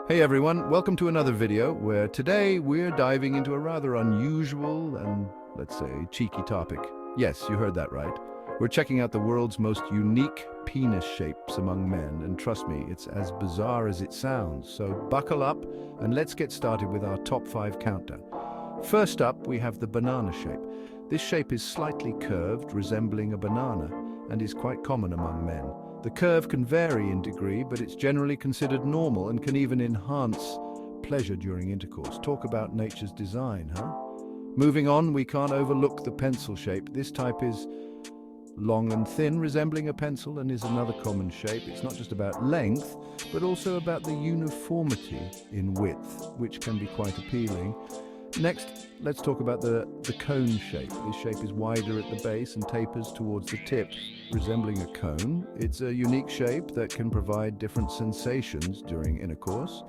Hey everyone, welcome to another video where today we're diving into a rather unusual and, let's say, cheeky topic. Yes, you heard that right. We're checking out the world's most unique penis shapes among men, and trust me, it's as bizarre as it sounds. So buckle up and let's get started with our top 5 countdown. First up, we have the banana shape. This shape is slightly curved, resembling a banana, and is quite common among men. The curve can vary in degree, but it's generally considered normal and can even enhance pleasure during intercourse. Talk about nature's design, huh? Moving on, we can't overlook the pencil shape. This type is long and thin, resembling a pencil, and is another common shape. It's not just about length, but also about the uniformity in width, which can be quite appealing. Next, let's talk about the cone shape. This shape is wider at the base and tapers towards the tip, resembling a cone. It's a unique shape that can provide different sensations during intercourse.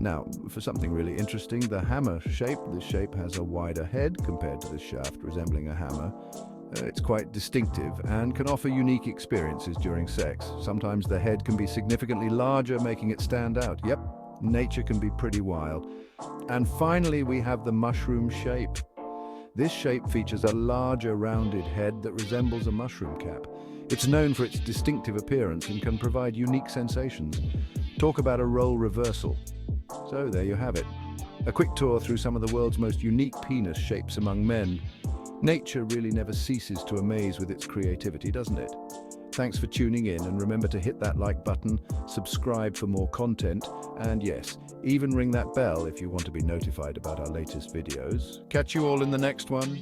Now, for something really interesting, the hammer shape. This shape has a wider head compared to the shaft, resembling a hammer. It's quite distinctive and can offer unique experiences during sex. Sometimes the head can be significantly larger, making it stand out. Yep, nature can be pretty wild. And finally, we have the mushroom shape. This shape features a larger rounded head that resembles a mushroom cap. It's known for its distinctive appearance and can provide unique sensations. Talk about a role reversal. So there you have it. A quick tour through some of the world's most unique penis shapes among men. Nature really never ceases to amaze with its creativity, doesn't it? Thanks for tuning in, and remember to hit that like button, subscribe for more content, and yes, even ring that bell if you want to be notified about our latest videos. Catch you all in the next one.